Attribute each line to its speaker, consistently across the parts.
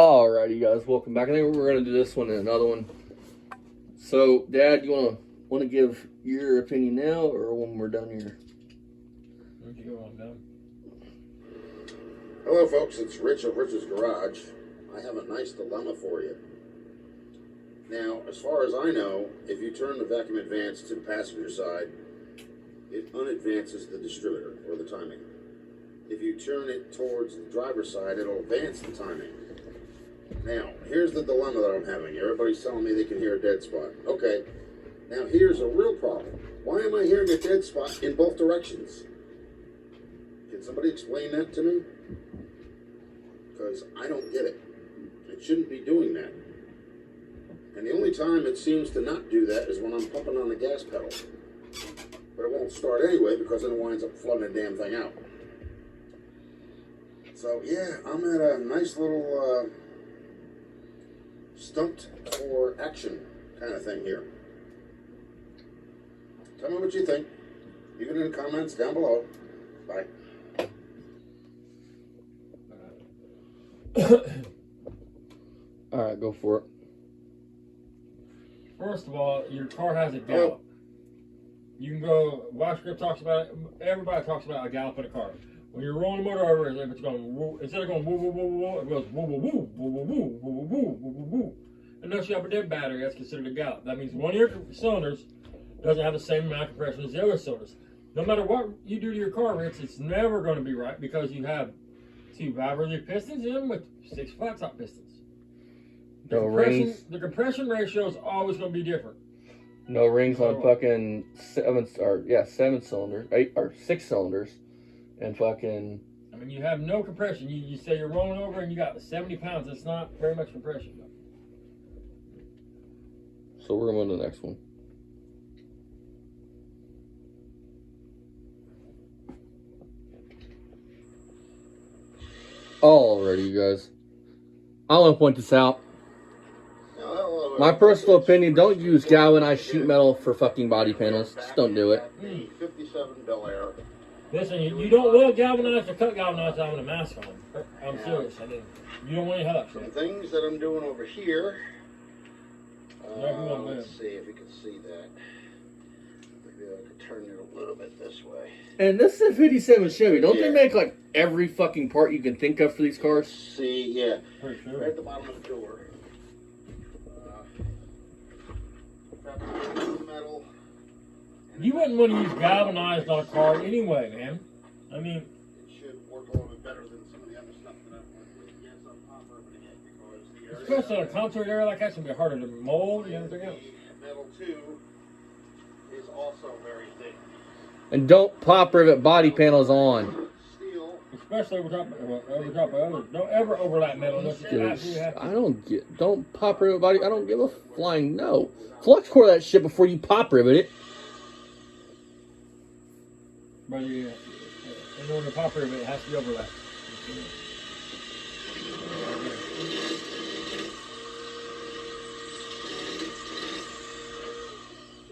Speaker 1: Alrighty, guys, welcome back. I think we're gonna do this one and another one. So, Dad, you wanna give your opinion now, or when we're done here?
Speaker 2: Where'd you go on down?
Speaker 3: Hello, folks. It's Rich of Rich's Garage. I have a nice dilemma for you. Now, as far as I know, if you turn the vacuum advance to the passenger side, it unadvances the distributor or the timing. If you turn it towards the driver's side, it'll advance the timing. Now, here's the dilemma that I'm having. Everybody's telling me they can hear a dead spot. Okay, now here's a real problem. Why am I hearing a dead spot in both directions? Can somebody explain that to me? Because I don't get it. It shouldn't be doing that. And the only time it seems to not do that is when I'm pumping on the gas pedal. But it won't start anyway because then it winds up flooding the damn thing out. So yeah, I'm at a nice little stumped for action kind of thing here. Tell me what you think. Leave it in the comments down below. Bye.
Speaker 1: Alright, go for it.
Speaker 2: First of all, your car has a gallop. You can go, Washington talks about it, everybody talks about a gallop in a car. When you're rolling the motor over, it's going woo, instead of going woo, woo, woo, woo, it goes woo, woo, woo, woo, woo, woo, woo, woo, woo, woo, woo. Unless you have a dead battery, that's considered a gallop. That means one of your cylinders doesn't have the same amount of compression as the other cylinders. No matter what you do to your car, Rich, it's never going to be right because you have 2 vibrating pistons in with 6 flat top pistons. The compression ratio is always going to be different.
Speaker 1: No rings on fucking 7 cylinders, 8 or 6 cylinders, and fucking.
Speaker 2: I mean, you have no compression. You say you're rolling over and you got 70 pounds. That's not very much compression.
Speaker 1: So we're going to the next one. Alrighty, you guys. I want to point this out. My personal opinion, don't use galvanized sheet metal for fucking body panels. Just don't do it.
Speaker 3: 57 Bel Air.
Speaker 2: Listen, you don't want galvanized or cut galvanized out with a mask on. I'm serious. I mean, you don't want any hooks.
Speaker 3: Some things that I'm doing over here.
Speaker 2: Yeah,
Speaker 3: let's see if you can see that. Maybe I could turn it a little bit this way.
Speaker 1: And this is a 57 Chevy. Don't they make like every fucking part you can think of for these cars?
Speaker 3: See, yeah.
Speaker 2: For sure.
Speaker 3: Right at the bottom of the door. Metal.
Speaker 2: You wouldn't want to use galvanized on a car anyway, man. I mean,
Speaker 3: it should work a little bit better than some of the other stuff that I've worked with. Yes, I'm operating it because the
Speaker 2: especially on a contoured area like that's going to be harder to mold and everything else.
Speaker 3: Metal too is also very thin.
Speaker 1: And don't pop rivet body panels on.
Speaker 3: Steel.
Speaker 2: Especially over top of others. Don't ever overlap metal unless you absolutely have to.
Speaker 1: Don't pop rivet body. I don't give a flying no. Flux core that shit before you pop rivet it.
Speaker 2: But in order to pop rivet, it has to be overlap.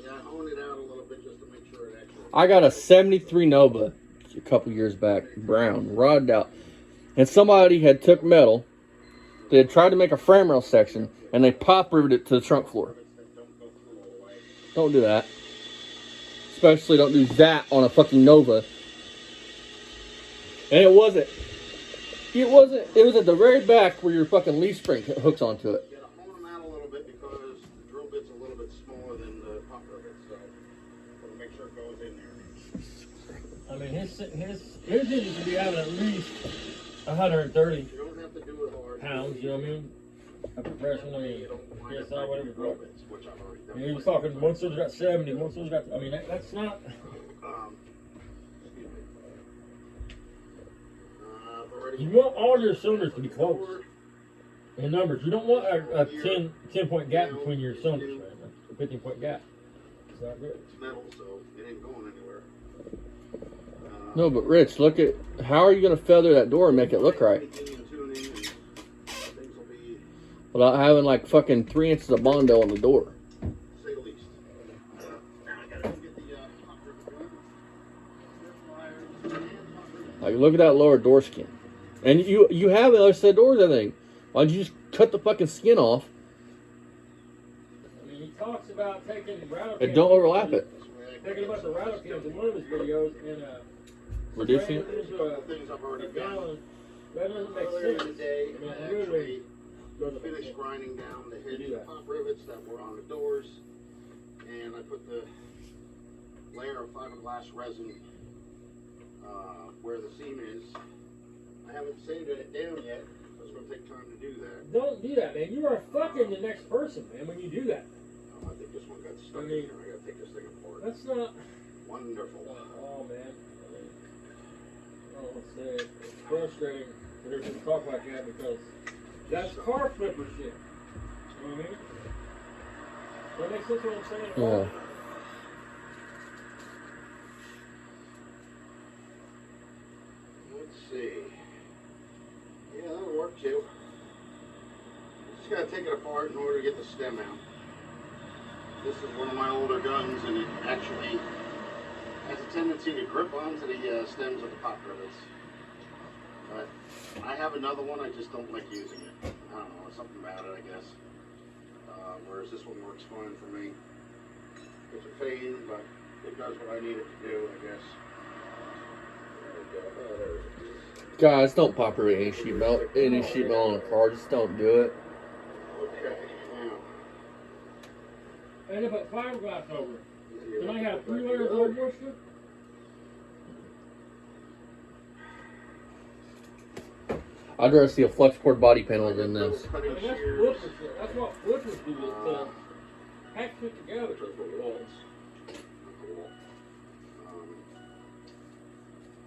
Speaker 3: Yeah, hone it out a little bit just to make sure it actually.
Speaker 1: I got a 73 Nova a couple years back, brown, rodded out. And somebody had took metal, they had tried to make a frame rail section, and they pop riveted it to the trunk floor. Don't do that. Especially don't do that on a fucking Nova. And it was at the very back where your fucking leaf spring hooks onto it.
Speaker 3: You gotta hone them out a little bit because the drill bit's a little bit smaller than the pop rivet, so gotta make sure it goes in there.
Speaker 2: I mean, his engine should be having at least 130
Speaker 3: You don't have to do it hard.
Speaker 2: pounds, you know what I mean? A compression, I mean, PSI, whatever.
Speaker 3: Drill bits, which I've already done.
Speaker 2: He was talking, one cylinder's got 70, one cylinder's got, I mean, that's not.
Speaker 3: Excuse me. I've already.
Speaker 2: You want all your cylinders to be close in numbers. You don't want a 10 point gap between your cylinders, man. A 15 point gap. It's not good.
Speaker 3: It's metal, so it ain't going anywhere.
Speaker 1: No, but Rich, look at, how are you going to feather that door and make it look right? Without having like fucking 3 inches of Bondo on the door.
Speaker 3: Say the least. Now I gotta go get the hot rib gun.
Speaker 1: Like, look at that lower door skin. And you have other set doors, I think. Why'd you just cut the fucking skin off
Speaker 2: I mean, he talks about taking rattle
Speaker 1: and don't overlap it?
Speaker 2: Taking about the rattle cans in one of his videos and
Speaker 1: Reducing it?
Speaker 2: into a
Speaker 3: Things I've already done.
Speaker 2: gallon. That doesn't make
Speaker 3: Earlier
Speaker 2: sense.
Speaker 3: today,
Speaker 2: I mean,
Speaker 3: I
Speaker 2: literally
Speaker 3: actually
Speaker 2: doesn't make
Speaker 3: finished
Speaker 2: sense.
Speaker 3: grinding down the
Speaker 2: You
Speaker 3: hinge
Speaker 2: do that.
Speaker 3: pop rivets that were on the doors, and I put the layer of fiberglass resin where the seam is. I haven't sanded it down yet. It's going to take time to do that.
Speaker 2: Don't do that, man. You are fucking the next person, man, when you do that.
Speaker 3: I think this one got stuck
Speaker 2: I
Speaker 3: in
Speaker 2: mean,
Speaker 3: here. I got to take this thing apart.
Speaker 2: That's not.
Speaker 3: Wonderful.
Speaker 2: Oh, man. I mean, I don't want to say it. It's frustrating to hear people talk like that because that's car flipper shit. You know what I mean? Does that make sense what I'm saying?
Speaker 1: Yeah.
Speaker 3: Let's see. Yeah, that'll work too. Just gotta take it apart in order to get the stem out. This is one of my older guns, and it actually has a tendency to grip onto the stems of the pop rivets. But I have another one, I just don't like using it. I don't know, something about it, I guess. Whereas this one works fine for me. It's a pain, but it does what I need it to do, I guess. There we go. There it is.
Speaker 1: Guys, don't pop rivet any sheet metal on a car. Just don't do it.
Speaker 3: Okay, now.
Speaker 2: And I put fiberglass over it.
Speaker 3: easier
Speaker 2: Can I
Speaker 3: to
Speaker 2: have
Speaker 3: put
Speaker 2: 3
Speaker 3: back
Speaker 2: layers of
Speaker 3: together.
Speaker 2: old moisture?
Speaker 1: I'd rather see a flex cord body panel than this.
Speaker 2: I mean, that's flippers shit. That's what flippers do to pack shit together.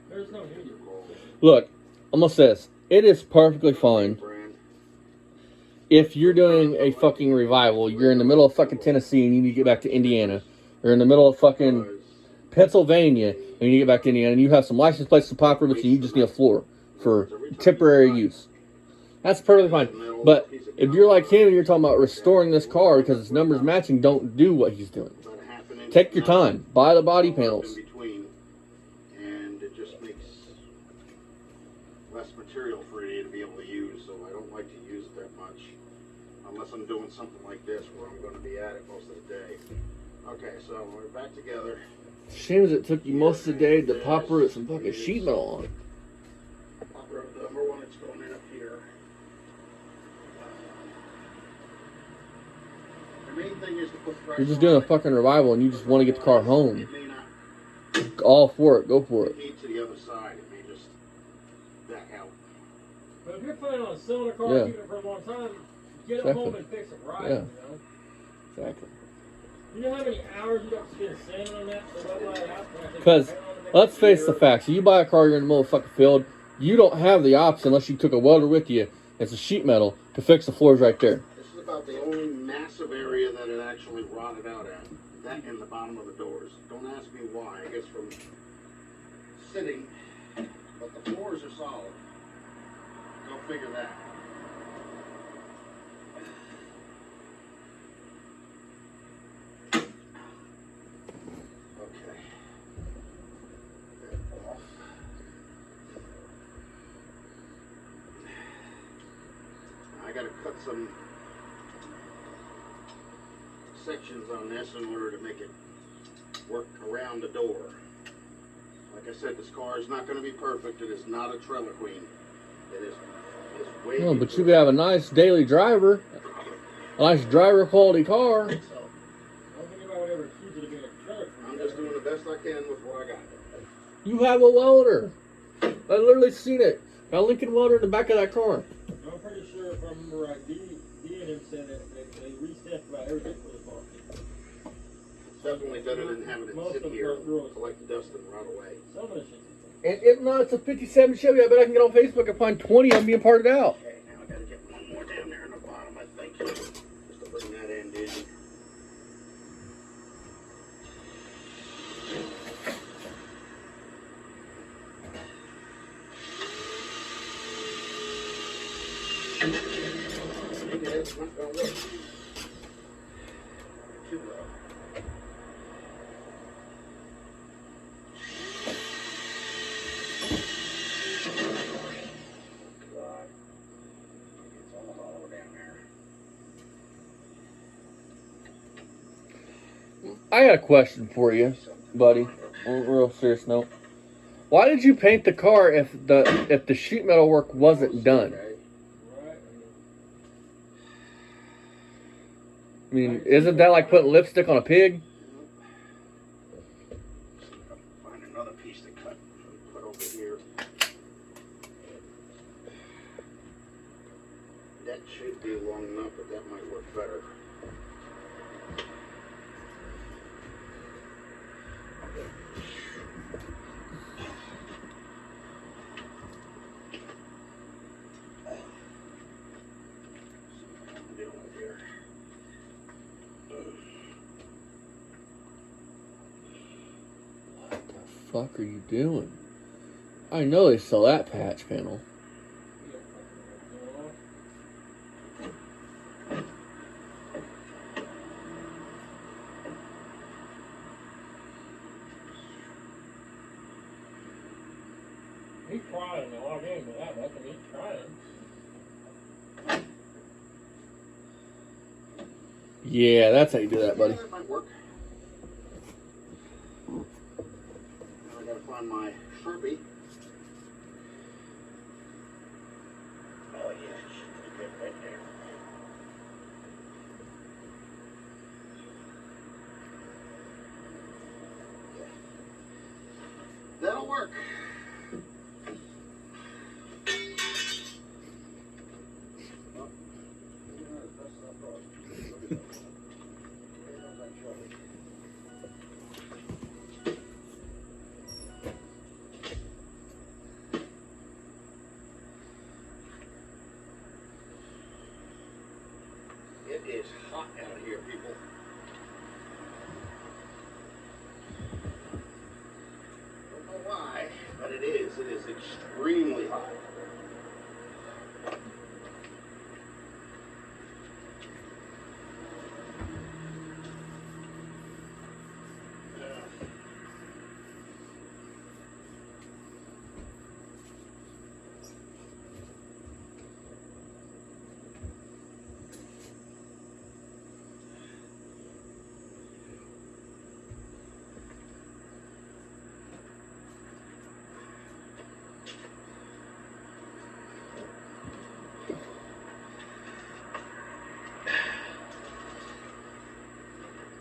Speaker 2: There's no need.
Speaker 1: Look, I'm gonna say this. It is perfectly fine if you're doing a fucking revival. You're in the middle of fucking Tennessee and you need to get back to Indiana. You're in the middle of fucking Pennsylvania and you need to get back to Indiana. And you have some license plates, some pop rivets, and you just need a floor for temporary use. That's perfectly fine. But if you're like him and you're talking about restoring this car because its numbers matching, don't do what he's doing. Take your time. Buy the body panels.
Speaker 3: In between, and it just makes less material for you to be able to use, so I don't like to use it that much. Unless I'm doing something like this where I'm going to be at it most of the day. Okay, so we're back together.
Speaker 1: Shame as it took you most of the day to pop rivet some fucking sheet metal on.
Speaker 3: Upper of number one, it's going in up here. The main thing is to put pressure
Speaker 1: You're just doing a
Speaker 3: on it.
Speaker 1: fucking revival and you just want to get the car home.
Speaker 3: It may not
Speaker 1: All for it. Go for it.
Speaker 3: need to the other side. It may just back out.
Speaker 2: But if you're planning on selling a car,
Speaker 1: Yeah.
Speaker 2: keeping it for a long time, get it
Speaker 1: Exactly.
Speaker 2: home and fix it right.
Speaker 1: Yeah.
Speaker 2: You know?
Speaker 1: Exactly.
Speaker 2: You know how many hours you got to spend sanding on that?
Speaker 1: Because, let's face the facts. You buy a car, you're in the middle of the fucking field, you don't have the option unless you took a welder with you. It's a sheet metal to fix the floors right there.
Speaker 3: This is about the only massive area that it actually rotted out at. That and the bottom of the doors. Don't ask me why. I guess from sitting, but the floors are solid. Go figure that. Okay. That off. I gotta cut some sections on this in order to make it work around the door. Like I said, this car is not going to be perfect. It is not a trailer queen. It is way.
Speaker 1: No, but you could have a nice daily driver. A nice driver quality car.
Speaker 3: So I'm just doing the best I can with what I got.
Speaker 1: You have a welder. I literally seen it. Got a Lincoln welder in the back of that car.
Speaker 2: I'm pretty sure if I remember right, D and him said that they re-stamped about everything for the car.
Speaker 3: It's definitely better than having it
Speaker 2: Most
Speaker 3: sit
Speaker 2: of
Speaker 3: here,
Speaker 2: those rules.
Speaker 3: collect the dust and rot away.
Speaker 2: Some of the shit.
Speaker 1: And if not, it's a 57 Chevy. I bet I can get on Facebook and find 20 of them being parted out.
Speaker 3: Okay, now I gotta get one more down there in the bottom, I think. Just to bring that end in. Maybe that's not gonna work. Too low. God. It's all
Speaker 1: I got a question for you, buddy. On a real serious note. Why did you paint the car if the sheet metal work wasn't done? I mean, isn't that like putting lipstick on a pig?
Speaker 3: Find another piece to cut. Put over here. That should be long enough, but that might work better.
Speaker 1: What the fuck are you doing? I know they sell that patch panel.
Speaker 2: He's trying to log in with that much. I mean, he's trying.
Speaker 1: Yeah, that's how you do that, buddy.
Speaker 3: That might work. Now I gotta find my Sharpie. Oh yeah, should be right there. Yeah. That'll work. It is hot out here, people. Don't know why, but it is. It is extremely hot.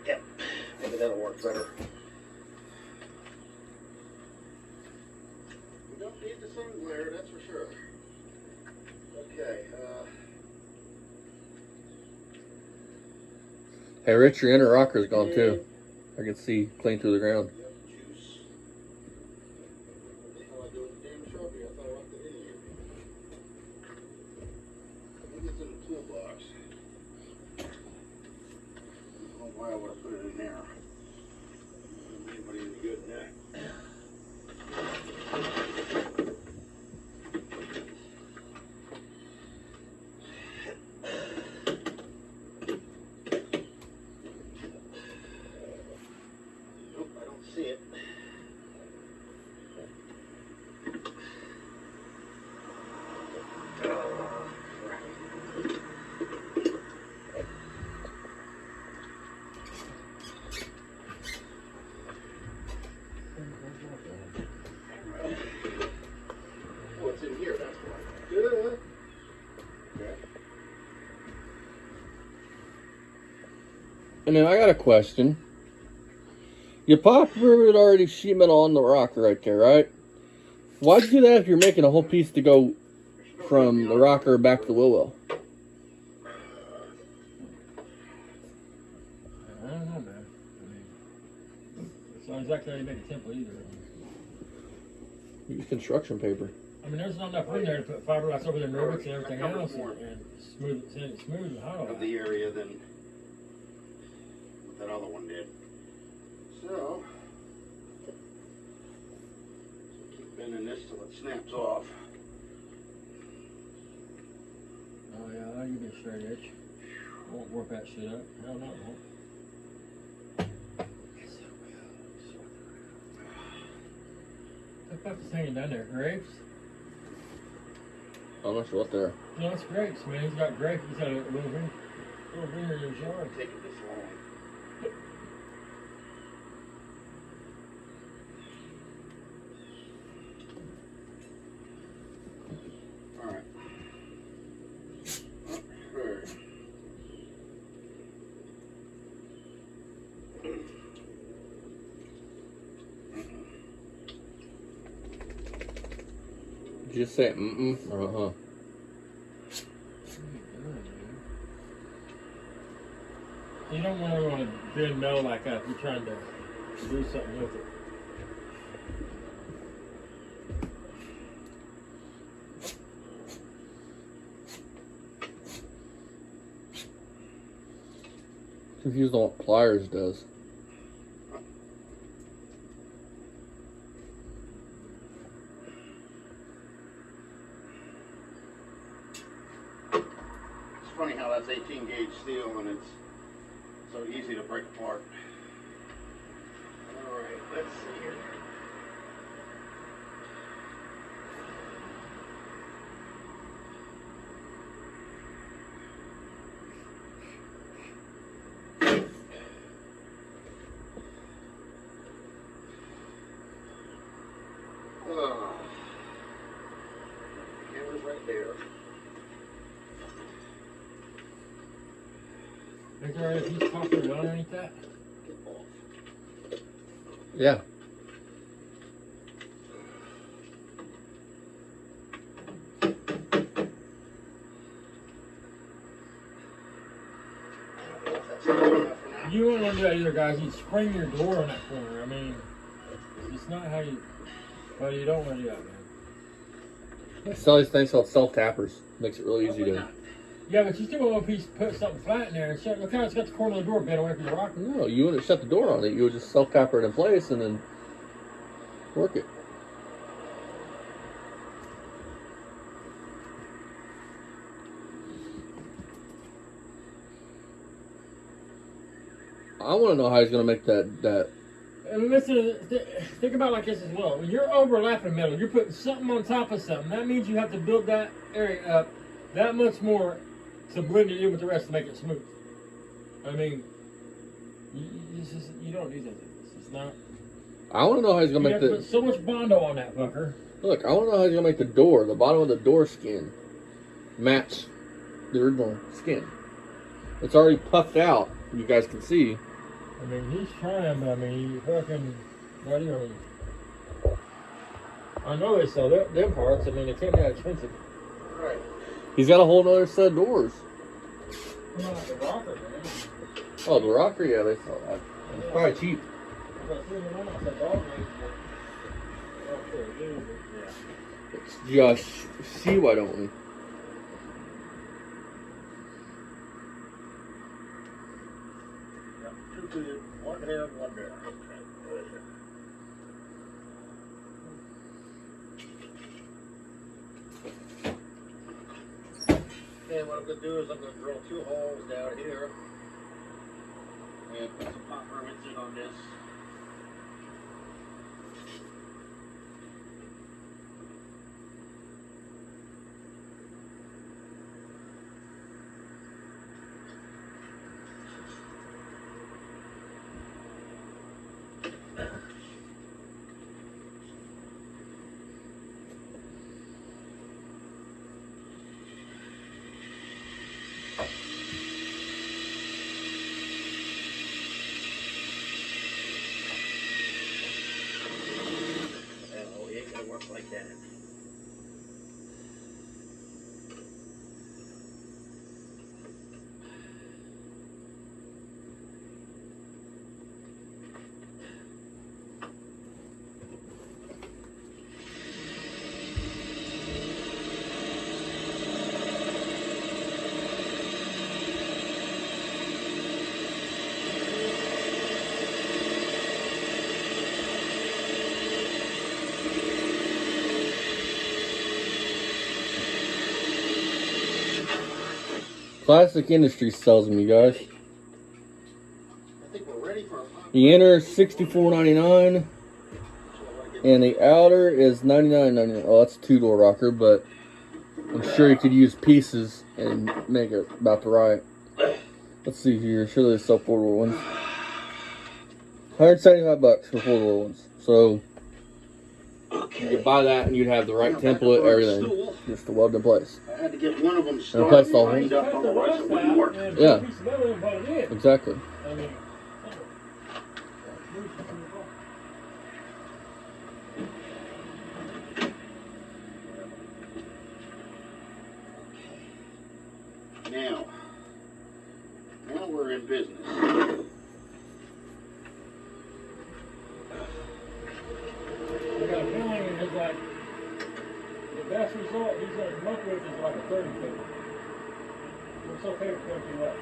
Speaker 3: Yep, maybe that'll work better. We don't need the sun glare, that's for sure. Okay,
Speaker 1: Hey, Rich, your inner rocker's gone too. I can see clean through the ground.
Speaker 3: yep, juice. What the hell I do with the damn Sharpie? I thought I left it in here. Maybe it's in the toolbox. I don't know why I would have put it in there. Anybody any good in that? Nope, I don't see it. Oh, crap. Oh, it's in here, that's why. Yeah. Okay.
Speaker 1: And then I got a question. You pop riveted already sheet metal on the rocker right there, right? Why'd you do that if you're making a whole piece to go from the rocker back to the wheel well?
Speaker 2: I don't know, man. I mean, it's not exactly how you make a template either.
Speaker 1: Use construction paper.
Speaker 2: I mean, there's not enough room there to put fiberglass over the rivets and everything else and smooth and hollow.
Speaker 3: Of the area than what that other one did. So keep bending this till it snaps off.
Speaker 2: Oh yeah, that'll give me a straight edge. Won't work that shit up. Hell no, it won't. What the fuck is hanging down there? Grapes?
Speaker 1: I'm not sure what they're.
Speaker 2: No, it's grapes, man. He's got grapes. He's got a little vineyard in his yard.
Speaker 3: Taking this long.
Speaker 1: Just say mm-mm or uh-huh.
Speaker 2: You don't want to bend metal like that if you're trying to do something with it.
Speaker 1: Confused on what pliers does.
Speaker 3: It's funny how that's 18 gauge steel and it's so easy to break apart. All right, let's see here. Camera's right there.
Speaker 2: Is there a piece of copper underneath that?
Speaker 3: Get off.
Speaker 1: Yeah.
Speaker 3: That's good enough for now.
Speaker 2: You wouldn't want to do that either, guys. You'd spring your door on that corner. I mean, it's not how you. But you don't want to do that, man.
Speaker 1: I sell these things called self-tappers. Makes it really easy to...
Speaker 2: Yeah, but you still want to put something flat in there. And shut, look how it's got the corner of the door bent away from the rocker.
Speaker 1: No, you wouldn't shut the door on it. You would just self-tapper it in place and then work it. I want to know how he's going to make that.
Speaker 2: And listen, think about it like this as well. When you're overlapping metal, you're putting something on top of something. That means you have to build that area up that much more to blend it in with the rest to make it smooth. I mean, you don't do that. It's not.
Speaker 1: I want to know how he's going to
Speaker 2: You
Speaker 1: make
Speaker 2: have to put so much Bondo on that fucker.
Speaker 1: Look, I want to know how he's going to make the door, the bottom of the door skin, match the original skin. It's already puffed out. You guys can see.
Speaker 2: I mean, he's trying, but I mean, he fucking, what do you mean? I know they sell them parts. I mean, they can't be that expensive.
Speaker 3: Right.
Speaker 1: He's got a whole nother set of doors.
Speaker 2: Not like the rocker, man.
Speaker 1: Oh, the rocker, yeah, they sell that. It's probably cheap.
Speaker 2: If I see the one outside dog meat, but I'm sure they do, but yeah.
Speaker 1: It's just, see, why don't we?
Speaker 3: Two to you, one here and one there. Okay, what I'm going to do is I'm going to drill 2 holes down here and put some copper rinsing on this. Oh, it ain't gonna work like that.
Speaker 1: Classic Industries sells them, you guys.
Speaker 3: I think we're ready for a pop.
Speaker 1: The inner is $64.99, and the outer is $99.99. Oh, that's a 2-door rocker, but I'm sure you could use pieces and make it about the right. Let's see here. Surely they sell 4-door ones. $175 for 4-door ones. So you could buy that, and you'd have the right template, everything, just to weld in place.
Speaker 3: I had to get one of them
Speaker 1: place
Speaker 3: started
Speaker 1: the whole-
Speaker 3: lined up, otherwise it wouldn't work.
Speaker 1: Yeah.
Speaker 2: Yeah.
Speaker 1: Exactly.
Speaker 2: I mean,
Speaker 3: Now we're in business.
Speaker 2: I got a feeling it's like the best result he's going to come up with is like a 30 foot. It's okay with 20 left.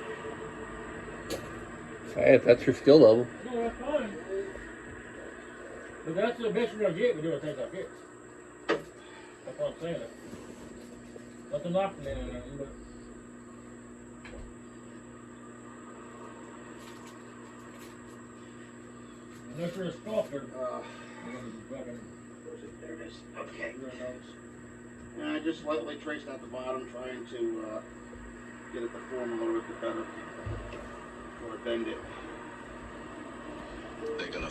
Speaker 1: Hey, if that's your skill level.
Speaker 2: No, that's fine. But that's the best you're going to get with doing things like this. That's what I'm saying. Nothing knocking in or nothing, but. Unless you're a sculptor. You're gonna be fucking.
Speaker 3: Where's it? There it is. Okay.
Speaker 2: Your nose.
Speaker 3: And I just lightly traced out the bottom, trying to get it to form a little bit better before I bend it.
Speaker 4: They're gonna.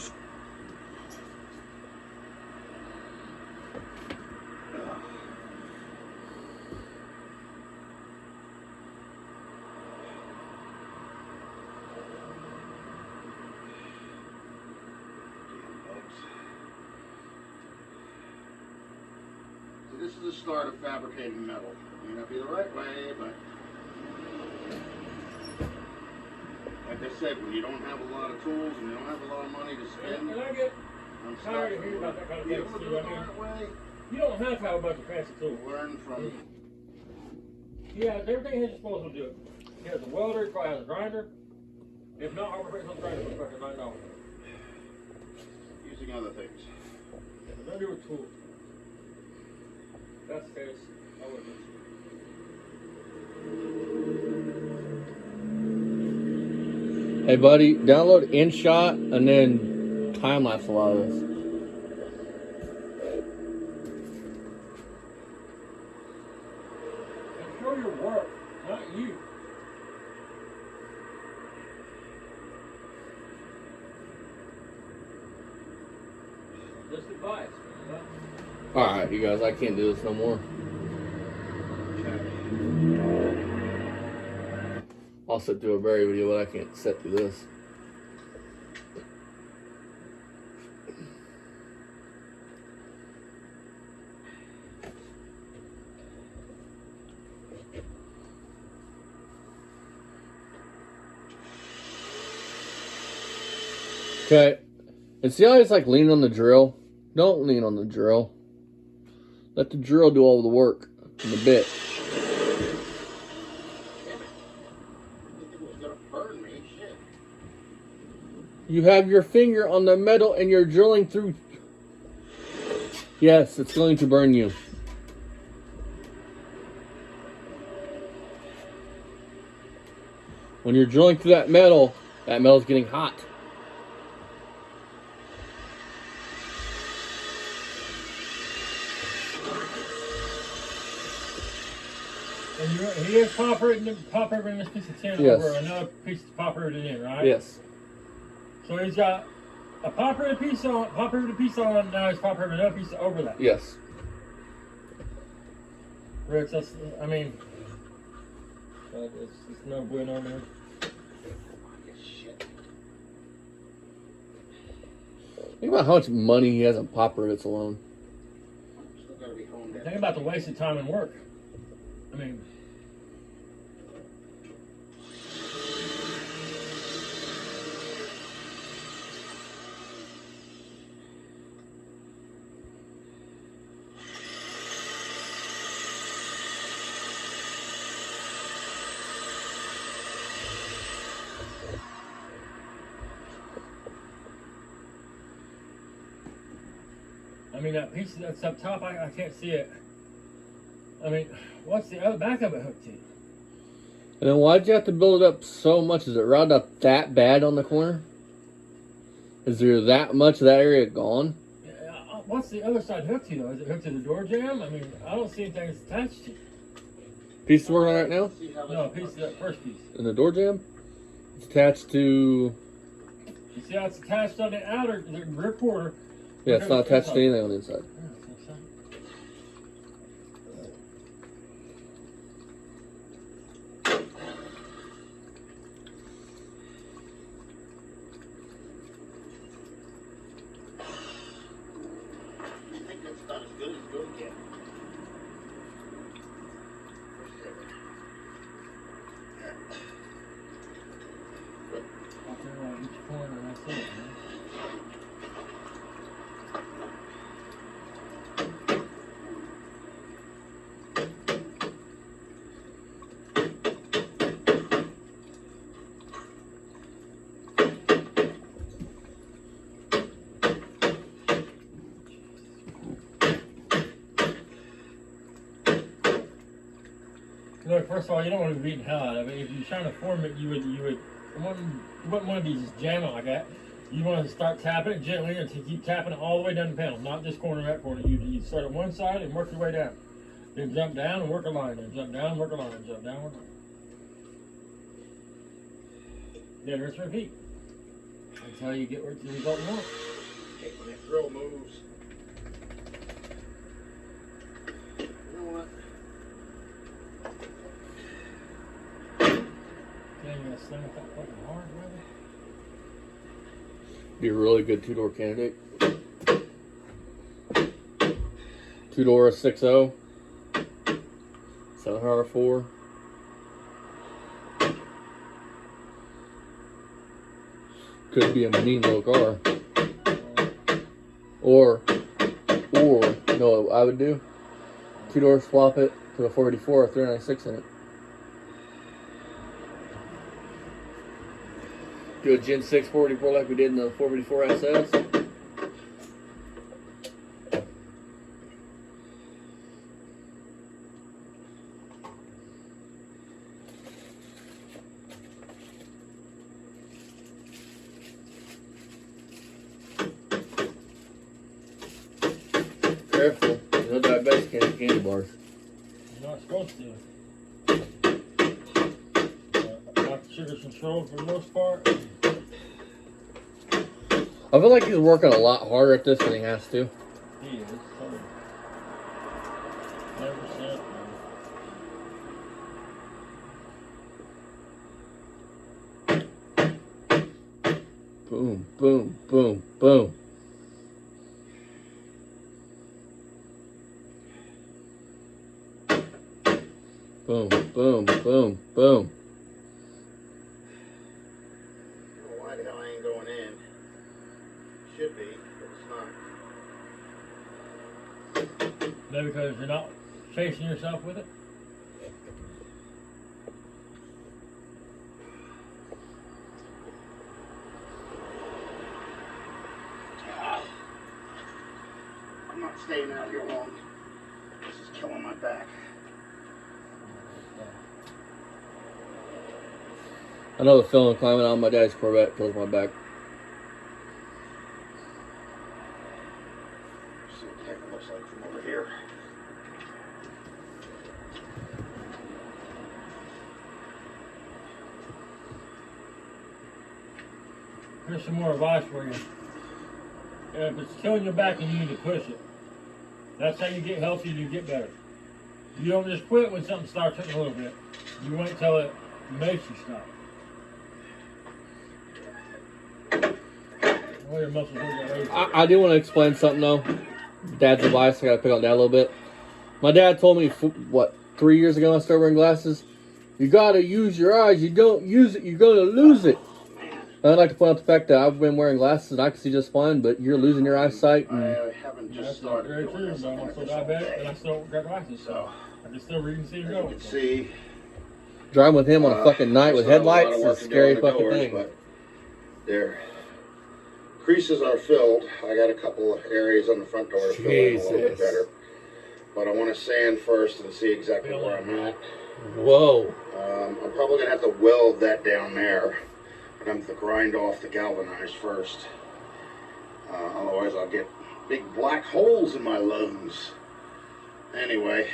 Speaker 3: This is the start of fabricating metal. May not be the right way, but like I said, when you don't have a lot of tools and you don't have a lot of money to spend,
Speaker 2: And I get
Speaker 3: I'm
Speaker 2: tired of
Speaker 3: stuck.
Speaker 2: hearing about that kind of
Speaker 3: You
Speaker 2: thing.
Speaker 3: able to
Speaker 2: too.
Speaker 3: do it
Speaker 2: I
Speaker 3: the
Speaker 2: mean,
Speaker 3: right way?
Speaker 2: you don't have to have a bunch of fancy tools.
Speaker 3: Learn from.
Speaker 2: Yeah, everything he's supposed to do. He has a welder, he probably has a grinder. If not, I'll replace the grinder for fucking $9.
Speaker 3: Using other things.
Speaker 2: Don't do with tools. That's the case. I wouldn't.
Speaker 1: Hey, buddy, download InShot and then time lapse a lot of this.
Speaker 2: And show your work, not you. Just advice. Man.
Speaker 1: Alright, you guys, I can't do this no more. I'll sit through a Barry video, but I can't sit through this. Okay. And see how it's like leaning on the drill? Don't lean on the drill. Let the drill do all the work and the bit.
Speaker 3: It was gonna burn me. Shit.
Speaker 1: You have your finger on the metal and you're drilling through. Yes, it's going to burn you. When you're drilling through that metal's getting hot.
Speaker 2: And he has pop riveting this piece of tin
Speaker 1: Yes.
Speaker 2: over another piece of pop riveted in, right?
Speaker 1: Yes.
Speaker 2: So he's got a pop riveted piece on, now he's pop riveting another piece over that.
Speaker 1: Yes.
Speaker 2: Rich, that's, I mean, it's no bueno, man.
Speaker 3: Shit.
Speaker 1: Think about how much money he has on pop rivets alone.
Speaker 3: Still gotta be honed in.
Speaker 2: Think about the wasted time and work. I mean, that piece that's up top, I can't see it. I mean, what's the other back of it hooked to?
Speaker 1: And then why'd you have to build it up so much? Is it routed up that bad on the corner? Is there that much of that area gone?
Speaker 2: What's the other side hooked to though? Is it hooked to the door jamb? I mean, I don't see anything it's attached to.
Speaker 1: Piece it's working on right now?
Speaker 3: See how this
Speaker 2: No, a piece
Speaker 3: works.
Speaker 2: of that first piece.
Speaker 1: In the door jamb? It's attached to...
Speaker 2: You see how it's attached on the outer, the rear quarter.
Speaker 1: Yeah, it's not attached to anything on the inside.
Speaker 2: Yeah, that's what I'm saying.
Speaker 3: I think that's about as good as it's gonna get.
Speaker 2: Well, first of all, you don't want to be beating the hell out of it. If you're trying to form it, you wouldn't want to be just jamming like that. You want to start tapping it gently and to keep tapping it all the way down the panel, not this corner, that corner. You start at one side and work your way down. Then jump down and work a line. Then jump down, work a line. Jump down, work a line. Then rinse and repeat until you get the result you want.
Speaker 3: Hate when that drill moves. You know what?
Speaker 2: Then you're gonna sling it that fucking hard, brother.
Speaker 1: Be a really good two-door candidate. Two-door 6.0. 704. Could be a mean little car. Or, you know what I would do? Two-door swap it to a 484 or 396 in it. Do a Gen 6 484 like we did in the 484 SS. Careful, no diabetics can't eat candy bars.
Speaker 2: You're not supposed to. Blood sugar controlled for the most part.
Speaker 1: I feel like he's working a lot harder at this than he has to.
Speaker 2: He is. Totally. 100%.
Speaker 1: Boom, boom, boom, boom. Boom, boom, boom, boom.
Speaker 3: Why the hell I ain't going in? Should be, but it's not.
Speaker 2: Maybe because you're not chasing yourself with it.
Speaker 3: I'm not staying out here long. This is killing my back.
Speaker 1: I know the feeling climbing on my dad's Corvette kills my back.
Speaker 3: See what the heck it looks like from over here.
Speaker 2: Here's some more advice for you. If it's killing your back and you need to push it, that's how you get healthy and you get better. You don't just quit when something starts hurting a little bit. You wait till it makes you stop. Well, your muscles will get lazy.
Speaker 1: I do want to explain something though. Dad's advice, I gotta pick on Dad a little bit. My dad told me, 3 years ago when I started wearing glasses? You gotta use your eyes. You don't use it, you're gonna lose it. I'd like to point out the fact that I've been wearing glasses and I can see just fine, but you're losing your eyesight. And
Speaker 3: I haven't just
Speaker 2: That's
Speaker 3: started
Speaker 2: very
Speaker 3: doing
Speaker 2: true,
Speaker 3: this.
Speaker 2: but I'm still diabetic and I still got glasses, so
Speaker 3: So,
Speaker 2: I can still read and see and
Speaker 3: as you
Speaker 2: go.
Speaker 3: can see,
Speaker 1: driving with him on a fucking night with
Speaker 3: still have a lot
Speaker 1: headlights
Speaker 3: of
Speaker 1: is
Speaker 3: work
Speaker 1: a
Speaker 3: to do
Speaker 1: scary
Speaker 3: on the
Speaker 1: fucking
Speaker 3: doors,
Speaker 1: thing.
Speaker 3: But their creases are filled. I got a couple of areas on the front door to fill in a little bit
Speaker 1: Jesus.
Speaker 3: better. But I want to sand first and see exactly where I'm at.
Speaker 1: Whoa.
Speaker 3: I'm probably going to have to weld that down there. I'm going to have to grind off the galvanized first. Otherwise I'll get big black holes in my lungs. Anyway,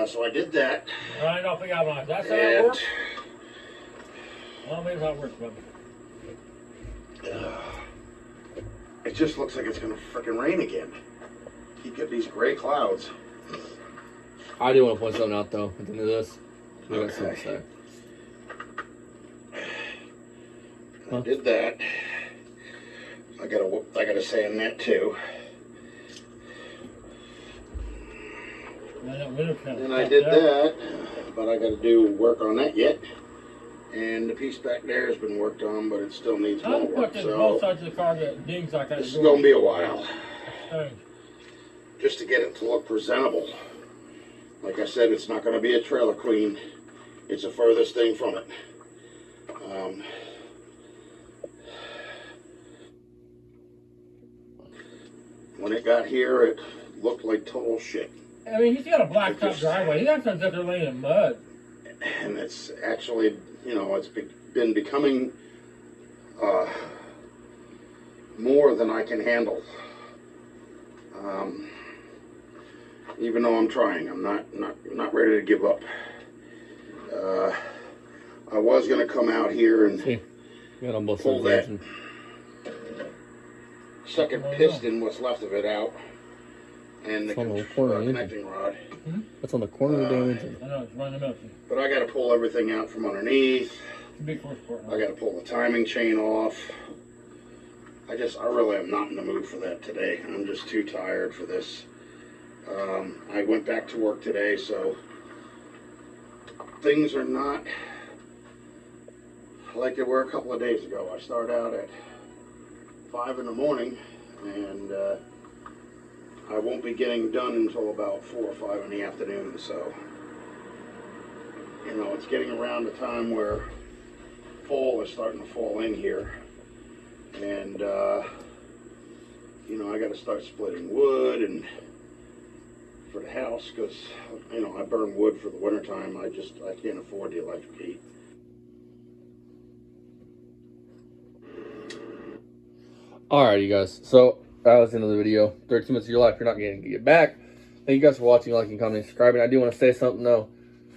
Speaker 3: so I did that.
Speaker 2: I don't think I'm on. That's how it
Speaker 3: And
Speaker 2: works. Well, maybe how it works, brother.
Speaker 3: it just looks like it's going to frickin' rain again. Keep getting these gray clouds.
Speaker 1: I do want to point something out though at the end of this. I got something to say.
Speaker 3: I did that. I gotta sand that too. And I did that, but I gotta do work on that yet. And the piece back there has been worked on, but it still needs
Speaker 2: How
Speaker 3: more
Speaker 2: the
Speaker 3: work.
Speaker 2: fuck does both
Speaker 3: So
Speaker 2: sides of the car get dings like that?
Speaker 3: this is gonna be a while,
Speaker 2: Strange.
Speaker 3: just to get it to look presentable. Like I said, it's not gonna be a trailer queen. It's the furthest thing from it. When it got here, it looked like total shit.
Speaker 2: I mean, he's got a blacktop driveway. He's not going to sit there laying in mud.
Speaker 3: And it's actually, it's been becoming more than I can handle. Even though I'm trying, I'm not ready to give up. I was going to come out here and
Speaker 1: got on both
Speaker 3: pull
Speaker 1: sides.
Speaker 3: that second piston, what's left of it, out, and the connecting rod.
Speaker 1: That's on the corner of the damn engine.
Speaker 2: I know, it's running up.
Speaker 3: But I got to pull everything out from underneath.
Speaker 2: It's a big horsepower.
Speaker 3: I got to pull the timing chain off. I really am not in the mood for that today. I'm just too tired for this. I went back to work today, so things are not like they were a couple of days ago. I start out at 5 in the morning, and I won't be getting done until about 4 or 5 in the afternoon. So, it's getting around the time where fall is starting to fall in here. And, I got to start splitting wood and for the house because, I burn wood for the wintertime. I can't afford the electric heat.
Speaker 1: Alright, you guys. So, that was the end of the video. 32 minutes of your life you're not going to get back. Thank you guys for watching, liking, commenting, subscribing. I do want to say something, though.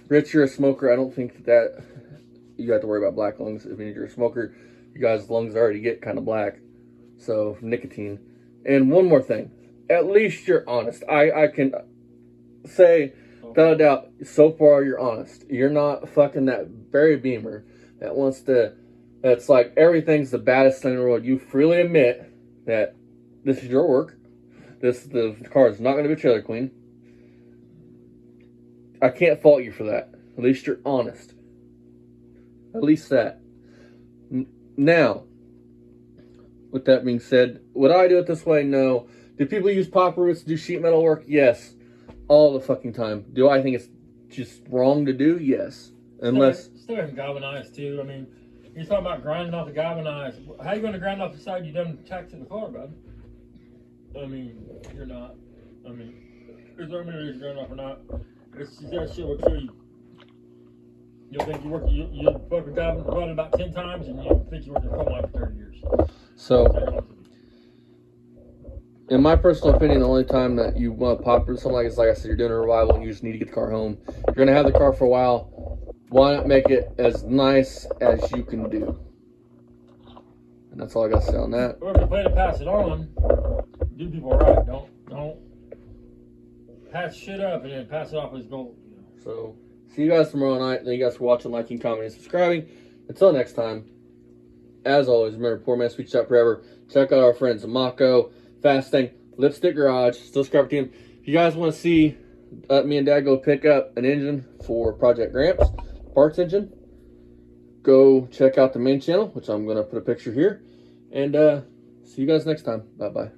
Speaker 1: Rich, you're a smoker. I don't think that you have to worry about black lungs. If you're a smoker, you guys' lungs already get kind of black. So, nicotine. And one more thing. At least you're honest. I can say, without a doubt, so far you're honest. You're not fucking that Barry Beamer that wants to... That's like everything's the baddest thing in the world. You freely admit that this is your work. The car is not going to be a trailer queen. I can't fault you for that. At least you're honest. At least that. Now, with that being said, would I do it this way? No. Do people use popper roots to do sheet metal work? Yes. All the fucking time. Do I think it's just wrong to do? Yes. Unless...
Speaker 2: Still having galvanized, too. I mean... You're talking about grinding off the galvanized. How are you going to grind off the side you done tacked in the car, bud? I mean, you're not. I mean, there's no reason you're grinding off or not. That shit will kill you. You'll think you'll fucking run about 10 times and you'll think you worked in a coal mine for 30 years.
Speaker 1: So, in my personal opinion, the only time that you want to pop something like this, like I said, you're doing a revival and you just need to get the car home. You're going to have the car for a while. Why not make it as nice as you can do? And that's all I got to say on that.
Speaker 2: Or if you plan to pass it on, do people right. Don't patch shit up and then pass it off as gold.
Speaker 1: So, see you guys tomorrow night. Thank you guys for watching, liking, commenting, subscribing. Until next time, as always, remember, poor man sweet shop forever. Check out our friends Mako, Fasting, Lipstick Garage, Still Scrapper Team. If you guys want to see me and Dad go pick up an engine for Project Gramps, parts engine, go check out the main channel, which I'm going to put a picture here. And see you guys next time. Bye-bye.